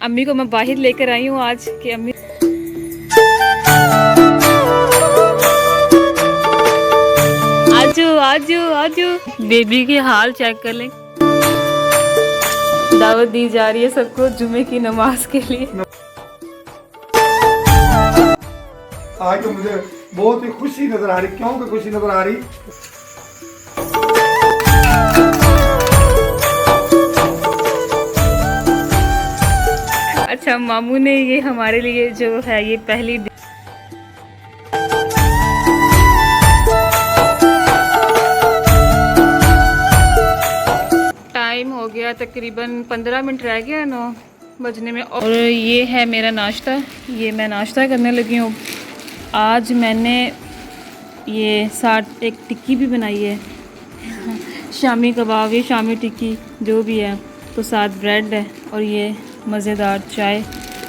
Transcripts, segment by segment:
अम्मी को मैं बाहर लेकर आई हूँ आज कि अम्मी आजो आजो आजो बेबी के हाल चेक कर लें। दावत दी जा रही है सबको जुमे की नमाज के लिए। आज तो मुझे बहुत ही खुशी नजर आ रही। क्यों कि खुशी नजर आ रही? अच्छा मामू ने ये हमारे लिए जो है ये पहली टाइम हो गया, तकरीबन 15 मिनट रह गया 9 बजने में। और ये है मेरा नाश्ता, ये मैं नाश्ता करने लगी हूँ। आज मैंने ये साथ एक टिक्की भी बनाई है, शामी कबाब, ये शामी टिक्की जो भी है, तो साथ ब्रेड है और ये मज़ेदार चाय।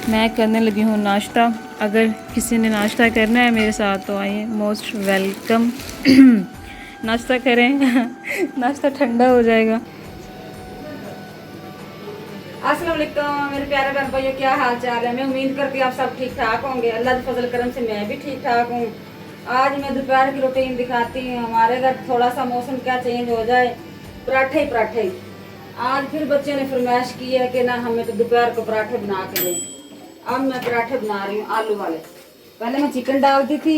मैं करने लगी हूँ नाश्ता। अगर किसी ने नाश्ता करना है मेरे साथ तो आइए, मोस्ट वेलकम। नाश्ता करें। नाश्ता ठंडा हो जाएगा। अस्सलाम वालेकुम मेरे प्यारे बहन भाइयों, क्या हाल चाल है। मैं उम्मीद करती हूँ आप सब ठीक ठाक होंगे। अल्लाह के फजल करम से मैं भी ठीक ठाक हूँ। आज मैं दोपहर की रूटीन दिखाती हूँ। हमारे घर थोड़ा सा मौसम क्या चेंज हो जाए, पराठे ही पराठे। आज फिर बच्चों ने फरमाइश की है कि ना हमें तो दोपहर को पराठे बना के दें। अब मैं पराठे बना रही हूँ आलू वाले। पहले मैं चिकन डाल दी थी।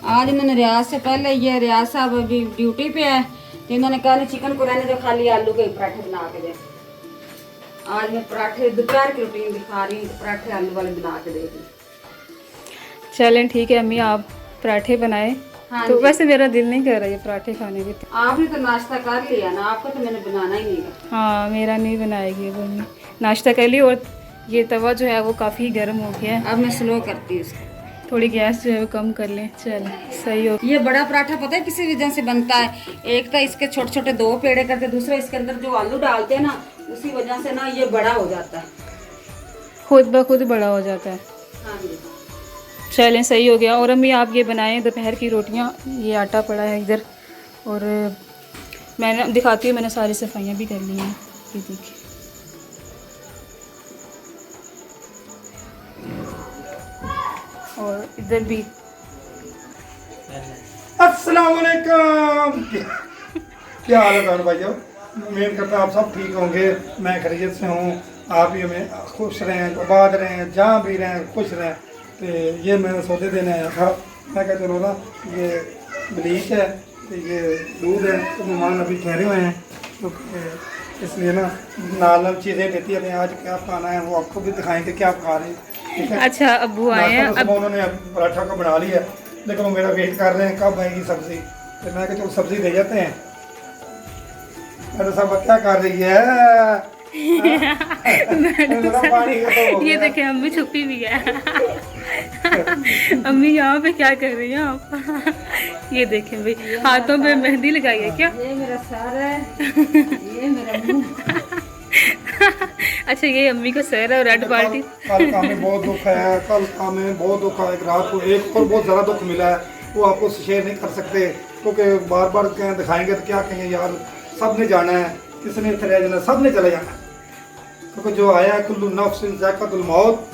आज इन्होंने रियाज से पहले, ये रियाज साहब अभी ड्यूटी पे है तो इन्होंने कहा नहीं चिकन को रहने जो, खाली आलू के पराठे बना के दें। आज मैं पराठे दोपहर की रूटीन दिखा रही हूँ, पराठे आलू वाले बना के देगी। चलें ठीक है अम्मी, आप पराठे बनाए। हाँ तो वैसे मेरा दिल नहीं कर रहा ये पराठे खाने के। आपने तो नाश्ता कर लिया ना, आपको तो मैंने बनाना ही नहीं है। हाँ मेरा नहीं बनाएगी वो, नहीं नाश्ता कर लिया। और ये तवा जो है वो काफ़ी गर्म हो गया है, अब मैं स्लो करती हूँ इसको। थोड़ी गैस जो है वो कम कर लें। चल सही हो। ये बड़ा पराठा पता है किसी वजह से बनता है। एक तो इसके छोटे छोटे 2 पेड़े करते, दूसरा इसके अंदर जो आलू डालते हैं ना, उसी वजह से ना ये बड़ा हो जाता है, खुद ब खुद बड़ा हो जाता है। हाँ जी। चलें सही हो गया। और अम्मी आप ये बनाएं दोपहर की रोटियां। ये आटा पड़ा है इधर और मैंने दिखाती हूँ, मैंने सारी सफाइयाँ भी कर ली हैं। ये देखिए और इधर भी। अस्सलाम वालेकुम। क्या हाल है बहन भाइयों? उम्मीद करता आप सब ठीक होंगे। मैं खैरियत से हूँ। आप भी हमें खुश रहें, आबाद रहें, जहाँ भी रहें खुश रहें। तो ये मैंने सौदे देने आया था। मैं कहता चलो ना, ये ब्लीच है, तो ये दूध है, तो मेहमान अभी ठहरे हुए हैं तो इसलिए ना नाल चीज़ें देती है। आज क्या खाना है वो आपको भी दिखाएंगे क्या आप खा रहे हैं, ठीक है? अच्छा अब्बू आए हैं। अब उन्होंने पराठा को बना लिया, लेकिन वो मेरा वेट कर रहे हैं कब आएगी सब्जी। तो मैं चलो सब्जी दे जाते हैं। अरे सब क्या कर रही है? ये देखे अम्मी छुपी भी है। अम्मी यहाँ पे क्या कर रही हैं आप? ये देखें भाई, हाथों पे मेहंदी लगाई है क्या? ये मेरा सर है, ये मेरा मुंह। अच्छा ये अम्मी को सर है और रेड पार्टी। कल का में बहुत दुख है, कल का में बहुत दुख है। एक रात को एक और बहुत ज़्यादा दुख मिला है, वो आपको शेयर नहीं कर सकते क्योंकि बार बार कहें दिखाएंगे तो क्या कहेंगे यार। सब ने जाना है, किसने इतना रह जाना, सब ने चले जाना है। क्योंकि जो आया कुल्लू नफ्सिन ज़ायक़ातुल मौत,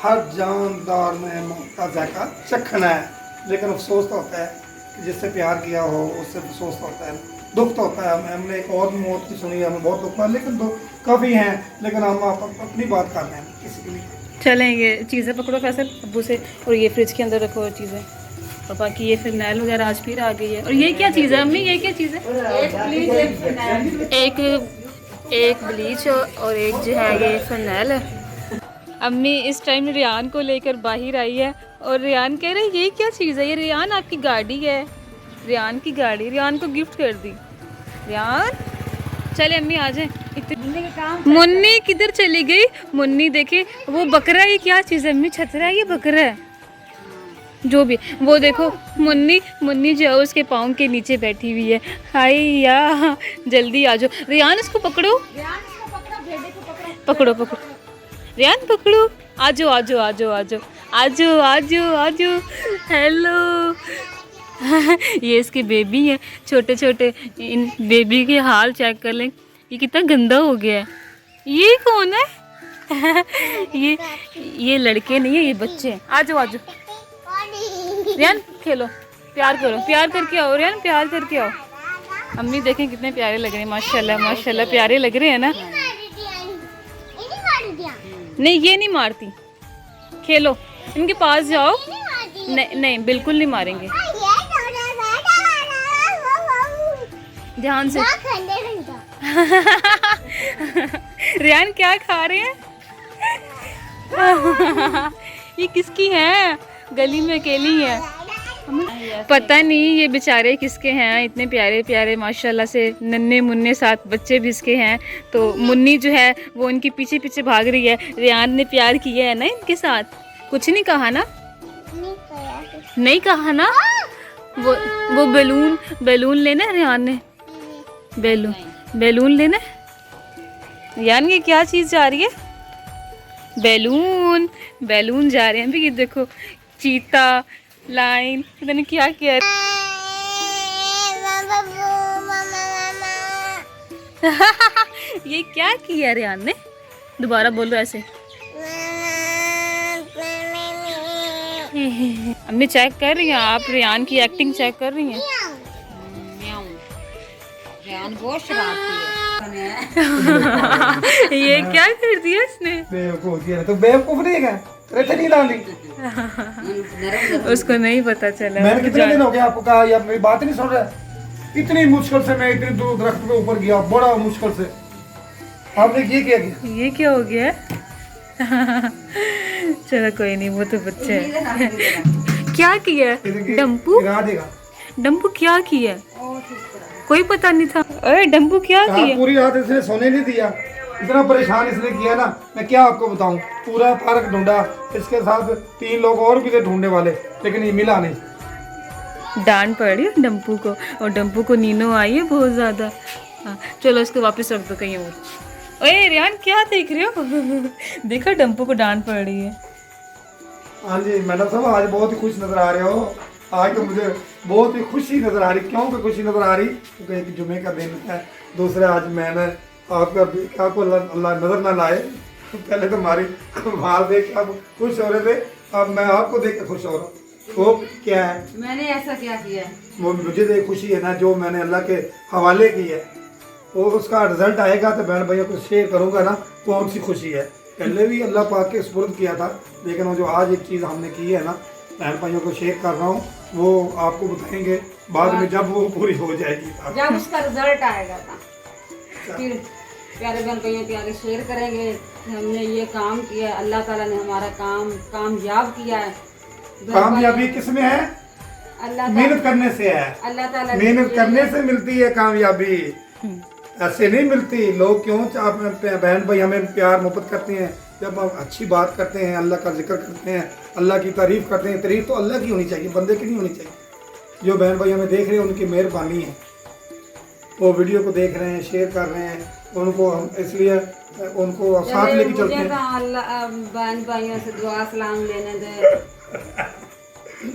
हर जानदार ने मौत का जायका चखना है। लेकिन अफसोस तो होता है कि जिससे प्यार किया हो उससे अफसोस तो होता है, दुख तो होता है। हमने एक और मौत की सुनी है, हमें बहुत दुख हुआ, लेकिन दुख काफ़ी हैं। लेकिन हम अपनी बात कर रहे हैं किसी के लिए। चलें ये चीज़ें पकड़ो फैसल अब्बू से, और ये फ्रिज के अंदर रखो चीज़ें। और बाकी ये फिनाइल वगैरह आज फिर आ गई है। और ये क्या चीज़ है अम्मी, ये क्या चीज़ है? एक ब्लीच और एक जो है ये फिनाइल है। अम्मी इस टाइम रियान को लेकर बाहर आई है और रियान कह रहे ये क्या चीज़ है? ये रियान आपकी गाड़ी है, रियान की गाड़ी रियान को गिफ्ट कर दी। रियान चले अम्मी आ जाए। मुन्नी किधर चली गई? मुन्नी देखे वो बकरा, ये क्या चीज़ है अम्मी? छतरा है ये बकरा है जो भी। वो देखो मुन्नी, मुन्नी जो है उसके पाँव के नीचे बैठी हुई है। हाय या जल्दी आ जाओ। रियान इसको पकड़ो, पकड़ो पकड़ो रियान पकड़ो। आजो आजो आजो आजो आजो आजो आजो। हेलो। ये इसके बेबी है, छोटे छोटे। इन बेबी के हाल चेक कर लें, ये कितना गंदा हो गया है। ये कौन है? ये लड़के नहीं है, ये बच्चे हैं। आ जाओ आ जाओ रियान, खेलो, प्यार करो, प्यार करके आओ रियान, प्यार करके आओ। अम्मी देखें कितने प्यारे लग रहे हैं, माशाल्लाह माशाल्लाह प्यारे लग रहे हैं ना। नहीं ये नहीं मारती, खेलो, इनके पास जाओ। नहीं नहीं बिल्कुल नहीं मारेंगे, ध्यान से। रियान क्या खा रहे हैं? ये किसकी है? गली में अकेली है, पता नहीं ये बेचारे किसके हैं। इतने प्यारे प्यारे माशाल्लाह से नन्हे मुन्ने, साथ बच्चे भी इसके हैं। तो मुन्नी जो है वो इनके पीछे पीछे भाग रही है। रियान ने प्यार किया है ना इनके साथ, कुछ नहीं कहा ना? नहीं कहा ना? वो बैलून लेना है रियान ने, बैलून लेना है। रियान ये क्या चीज़ जा रही है? बैलून जा रहे हैं भी। ये देखो चीता, लाइन, पता नहीं क्या किया। ये क्या किया रियान ने? दोबारा बोलो ऐसे। अम्मी चेक कर रही हैं, आप रियान की एक्टिंग चेक कर रही हैं। रियान बहुत शरारती है। ये क्या कर दिया इसने? बेवकूफ है तो बेवकूफ नहीं है, रेत नहीं डाली। उसको नहीं पता चला। मैंने कितने दिन हो गए आपको कहा, या मेरी बात नहीं सुन रहा। इतनी मुश्किल से मैं इतनी दूर दरख्त के ऊपर गया, बड़ा मुश्किल से। आपने ये क्या किया? ये क्या हो गया? चलो कोई नहीं, वो तो बच्चे हैं। क्या किया डम्पू? डम्पू क्या किया? कोई पता नहीं था। अरे डम्पू क्या किया? पूरी रात इसने सोने नहीं दिया, इतना परेशान इसने किया ना, मैं क्या आपको बताऊं। पूरा पार्क ढूंढा, इसके साथ 3 लोग और भी थे ढूंढने वाले, लेकिन ये मिला नहीं। डांट पड़ी है डम्पू को, और डम्पू को नीनो आई है बहुत ज़्यादा। हाँ चलो इसको वापस रख दो कहीं और। ओए रियान क्या देख रहे हो? देखा डम्पू को डांट पड़ रही है। हाँ जी मैडम साहब, आज बहुत ही खुश नजर आ रहे हो। आज तो मुझे बहुत ही खुशी नजर आ रही। क्यों की खुशी नजर आ रही? क्योंकि एक जुमे का दिन है, दूसरा आज मैंने आपका आपको अल्लाह नजर ना लाए। पहले तो हमारी माल देख के आप खुश हो रहे थे, अब मैं आपको देख के खुश हो रहा हूँ। वो क्या है? मैंने ऐसा क्या किया? वो मुझे तो खुशी है ना, जो मैंने अल्लाह के हवाले की है, वो उसका रिजल्ट आएगा तो बहन भैया को शेयर करूँगा ना, कौन सी खुशी है। पहले भी अल्लाह पाक के सुपुर्द किया था, लेकिन वो जो आज एक चीज़ हमने की है ना, बहन भाइयों को शेयर कर रहा हूँ, वो आपको बताएंगे बाद में जब वो पूरी हो जाएगी, जब उसका रिजल्ट आएगा था फिर प्यारे बहन भाइयों के आगे शेयर करेंगे। हमने ये काम किया, अल्लाह ताला ने हमारा काम कामयाब किया है। कामयाबी किसमें है? अल्लाह मेहनत करने से है। अल्लाह ताला मेहनत करने से मिलती है कामयाबी, ऐसे नहीं मिलती। लोग क्यों आप बहन भाई हमें प्यार मोहब्बत करते हैं, जब हम अच्छी बात करते हैं, अल्लाह का जिक्र करते हैं, अल्लाह की तारीफ करते हैं। तारीफ तो अल्लाह की होनी चाहिए, बंदे की नहीं होनी चाहिए। जो बहन भाई हमें देख रहे हैं उनकी मेहरबानी है, वो वीडियो को देख रहे हैं, शेयर कर रहे हैं, उनको हम इसलिए उनको साथ लेके चलते हैं। अल्लाह बहन भाइयों से दुआ सलाम लेने दे।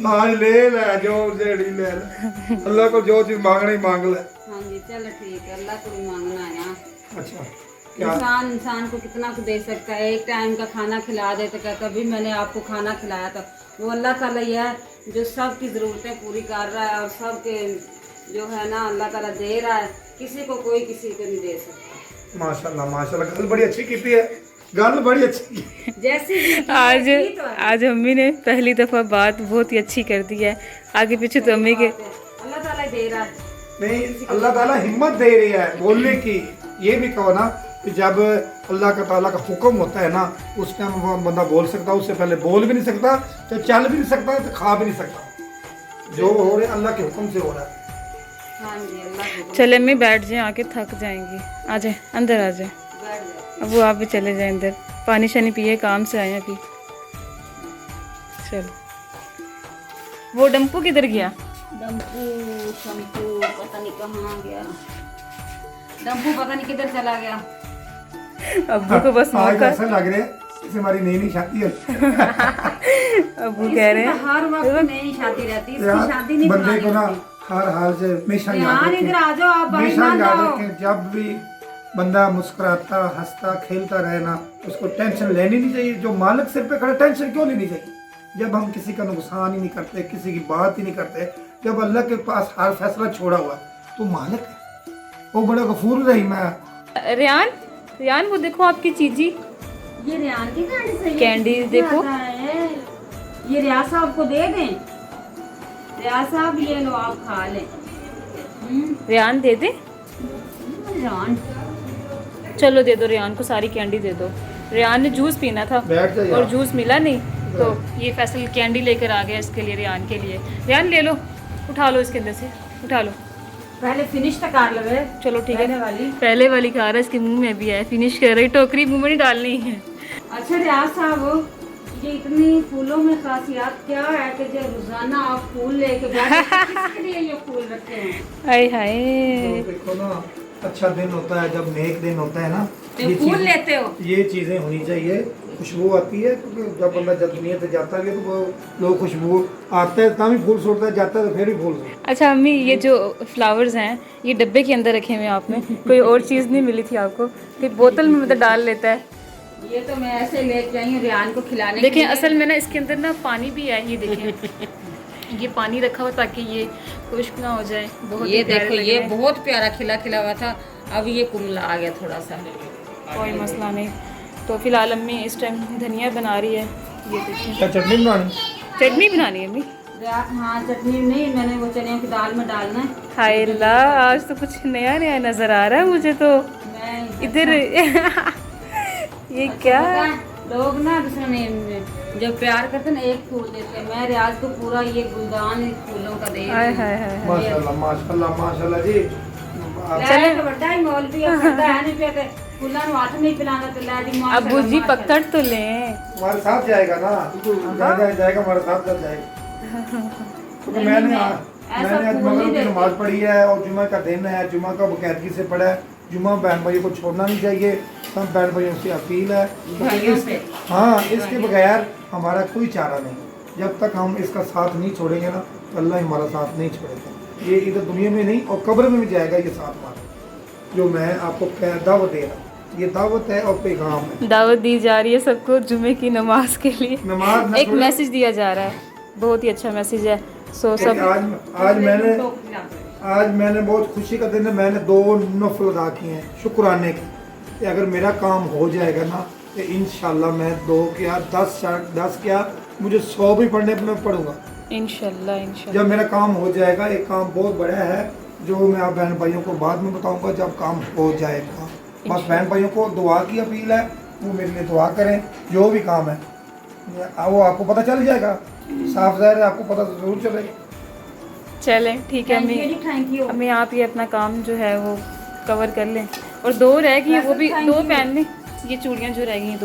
आज ले जो जेड़ी ले अल्लाह को जो चीज मांगना ही मांग ले। हाँ जी चलो ठीक है, अल्लाह को भी मांगना है ना। अच्छा इंसान को कितना कुछ दे सकता है। एक टाइम का खाना खिला दे तो कहता भी मैंने आपको खाना खिलाया था। वो अल्लाह ताला ही है जो सबकी ज़रूरतें पूरी कर रहा है, और सबके जो है ना अल्लाह ताला दे रहा है। किसी को कोई किसी को नहीं दे सकता। माशाल्लाह माशाल्लाह, गल बड़ी अच्छी की है, गल बड़ी अच्छी। जैसे आज अम्मी ने पहली दफ़ा बात बहुत ही अच्छी कर दी है। आगे पीछे तो अम्मी के अल्लाह ताला दे रहा है। नहीं, अल्लाह ताला हिम्मत दे रही है बोलने की। ये भी कहो ना कि जब अल्लाह का ताला का हुक्म होता है ना, उस टाइम वो बंदा बोल सकता, उससे पहले बोल भी नहीं सकता, तो चल भी नहीं सकता, तो खा भी नहीं सकता। जो हो रहा है अल्लाह के हुक्म से हो रहा है। हाँ जी अल्लाह चले अम्मी बैठ जाए, आके थक जाएंगी। आ जाए अंदर आ जाए। अब वो आप भी चले जाए अंदर, पानी शानी पिए, काम से आए अभी। चलो वो डम्पू किधर गया? डम्पू शम्पू पता नहीं कहाँ गया। डम्पू पता नहीं किधर चला गया। अब्बू को बस आज मौका। ऐसा लग रहा है जैसे हमारी नई शादी है। अब्बू कह रहे हैं हर वक्त नई शादी रहती है, इसकी शादी नहीं बंदे को ना हर हाल से हमेशा याद इधर आ जाओ आप, भाई हमेशा मान याद जाओ। रखें, जब भी बंदा मुस्कुराता हंसता खेलता रहना, उसको टेंशन लेनी नहीं चाहिए। जो मालिक सिर पे खड़ा, टेंशन क्यों लेनी चाहिए? जब हम किसी का नुकसान ही नहीं करते, किसी की बात ही नहीं करते, जब अल्लाह के पास हर फैसला छोड़ा हुआ है, तो मालिक है, वो बड़ा गफूर रहीम है। रेहान, रेहान वो देखो आपकी चीजी, ये रियान की कैंडी से कैंडी देखो। ये रियाज साहब को दे दें। रियाज साहब ये लो आप खा लें। रेहान दे दे, रियान चलो दे दो रेहान को, सारी कैंडी दे दो। रेहान ने जूस पीना था बैठ जाइए और आप। जूस मिला नहीं, तो ये फैसल कैंडी लेकर आ गया इसके लिए, रेहान के लिए। रेहान ले लो, उठा लो इसके अंदर से, उठा लो। पहले फिनिश तक कर लगे। चलो ठीक पहले है, वाली। पहले वाली खा रहा है, इसके मुंह में भी है, फिनिश कर रही, टोकरी मुंह में नहीं डालनी है। अच्छा रियाज साहब, ये इतनी फूलों में खासियत क्या है कि जो रोजाना आप फूल लेके बैठे हैं, किसके लिए ये फूल रखते हैं? हाय हाय, तो देखो ना, अच्छा दिन होता है, जब नेक दिन होता है ना, तो फूल लेते हो? ये चीज़ें होनी चाहिए। खुशबू आती है, क्योंकि जब बंदा जब दुनिया से जाता है तो वो लोग खुशबू आते हैं तभी फूल छोड़ता है, जाता है तो फिर भी फूल छोड़ता अच्छा अम्मी, ये जो फ्लावर्स हैं ये डब्बे के अंदर रखे हुए हैं आपने, कोई और चीज़ नहीं मिली थी आपको? फिर बोतल में मतलब डाल लेता है। ये तो मैं ऐसे लेके आई हूँ रियान को खिलाने देखें के लिए। असल में ना इसके अंदर ना पानी भी है, ये देखें ये पानी रखा हुआ ताकि ये खुश्क ना हो जाए। बहुत ये ही प्यारे देखो, लग ये रहे हैं। बहुत प्यारा खिला खिला हुआ था, अब ये कुमला आ गया थोड़ा सा। कोई मसला नहीं। तो फिलहाल अम्मी इस टाइम धनिया बना रही है, ये देखिए। क्या चटनी बनानी? चटनी बनानी है अम्मी? हाँ चटनी नहीं, मैंने वो चने की दाल में डालना है। हाय अल्लाह, आज तो कुछ नया नया नज़र आ रहा है मुझे तो। मैं इधर ये क्या? पता है, लोग ना दूसरे में जब प्यार करते ना एक फूल देते हैं, मैं रियाज को पूरा ये गुलदान फूलों का दे रही हाय हूँ। हाय हाय। माशाल्लाह माशाल्लाह माशाल्लाह जी। चले तो बड़ा ही मौलवी है, करता है नहीं पे फूलों को हाथ नहीं पिलाना तो ला दी माशाल्लाह। अब्बू जी पकड़ तो लें। हमारे साथ जाएगा ना, जाएगा हमारे साथ जब जाएगा। क्योंकि मैंने आज मगरिब की नमाज पढ़ी है और जुमा का दिन है, जुमा का बाकायदगी से पढ़ा है। जुमा बहन भाइयों को छोड़ना नहीं चाहिए, सब बहन भाइयों से अपील है। भाइयों से। हाँ, इसके बगैर हमारा कोई चारा नहीं। जब तक हम इसका साथ नहीं छोड़ेंगे ना, तो अल्लाह हमारा साथ नहीं छोड़ेगा। ये इधर दुनिया में नहीं और कब्र में भी जाएगा ये साथ हमारा। जो मैं आपको दावत दे रहा हूँ, ये दावत है और पैगाम है। दावत दी जा रही है सबको जुमे की नमाज के लिए। नमाज ना एक छोड़े। मैसेज दिया जा रहा है, बहुत ही अच्छा मैसेज है। सो सब आज मैंने बहुत खुशी का दिन है, मैंने 2 नफल अदा किए हैं शुक्राने के। कि अगर मेरा काम हो जाएगा ना तो इंशाल्लाह मैं 2 क्या 10 क्या मुझे 100 भी पढ़ने में पढ़ूंगा इंशाल्लाह इंशाल्लाह। जब मेरा काम हो जाएगा। एक काम बहुत बड़ा है जो मैं आप बहन भाइयों को बाद में बताऊंगा जब काम हो जाएगा। बस बहन भाइयों को दुआ की अपील है, वो मेरे लिए दुआ करें। जो भी काम है वो आपको पता चल जाएगा, साफ ज़ाहिर है आपको पता तो जरूर चलेगा। चलें ठीक है अम्मी, थैंक यू। अम्मी आप ये अपना काम जो है वो कवर कर लें। और 2 रह गई हैं, वो भी 2 पहन लें। ये चूड़ियाँ जो रह गई हैं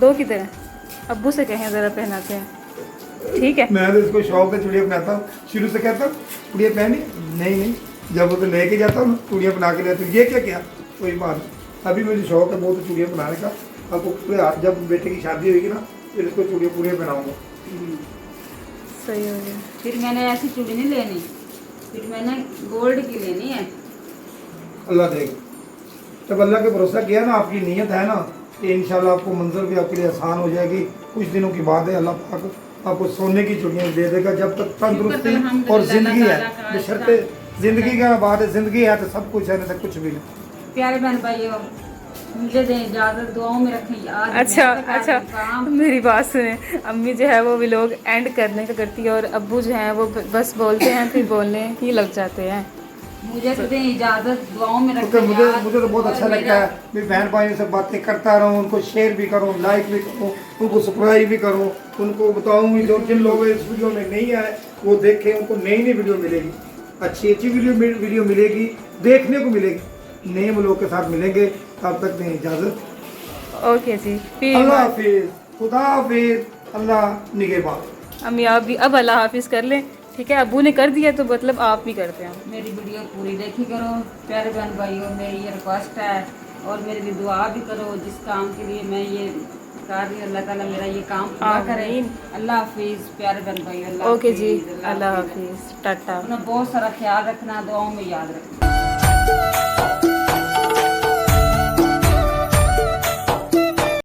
2 किधर हैं? अब्बू से कहें ज़रा पहनाते हैं, ठीक है? मैं तो इसको शौक से चूड़ियाँ पहनाता हूँ, शुरू से कहता हूँ चूड़ियाँ पहनी नहीं, जब वो तो लेके जाता हूँ चूड़ियाँ बना के लेती हूँ। ये क्या कोई बात नहीं। अभी मुझे शौक है बहुत चूड़ियाँ बनाने का। आपको पूरे हाथ जब बेटे की शादी होगी ना फिर इसको चूड़ियाँ पूरे पहनाऊंगा। सही हो गया। फिर मैंने ऐसी चूड़ी नहीं लेनी, फिर मैंने गोल्ड की लेनी है। अल्लाह देगा। जब अल्लाह के भरोसा किया ना, आपकी नीयत है ना कि इंशाल्लाह आपको मंजिल भी आपके लिए आसान हो जाएगी। कुछ दिनों की बात है, अल्लाह पाक आपको सोने की चूड़ियाँ दे देगा जब तक तंदुरुस्ती और जिंदगी है। बशर्ते जिंदगी का बात है, जिंदगी है तो सब कुछ है, नहीं तो कुछ भी नहीं। प्यारे बहन भाइयों, मुझे दें इजाज़त, दुआओं में रखें याद। अच्छा मेरी बात सुने, अम्मी जो है वो व्लॉग एंड करने का करती है और अब्बू जो है वो बस बोलते हैं फिर बोलने ही लग जाते हैं। मुझे तो दें इजाज़त, दुआओं में क्योंकि रखें याद। मुझे तो बहुत अच्छा लगता है, मैं बहन भाइयों से बातें करता रहूँ, उनको शेयर भी करूँ, लाइक भी करूँ, उनको सब्सक्राइब भी करूँ, उनको बताऊँ जो जिन लोग इस वीडियो में नहीं आए वो देखें, उनको नई नई वीडियो मिलेगी, अच्छी अच्छी वीडियो मिलेगी, देखने को मिलेगी, नए लोग के साथ मिलेंगे। तब तक दें इजाज़त। ओके जी, अल्लाह हाफिज़, खुदा हाफिज़, अल्लाह निगहबान। अम्मी आप भी अब अल्लाह हाफिज़ कर लें, ठीक है? अब्बू ने कर दिया तो मतलब आप भी करते हैं। मेरी वीडियो पूरी देखी करो प्यारे बहन भाइयों, मेरी ये रिक्वेस्ट है। और मेरे लिए दुआ भी करो जिस काम के लिए मैं ये कर रही हूँ, अल्लाह ताला मेरा ये काम पूरा करे। अल्लाह हाफिज़ प्यारे बहन भाइयों। ओके जी, अल्लाह हाफिज़, टाटा। अपना बहुत सारा ख्याल रखना, दुआओं में याद रखना।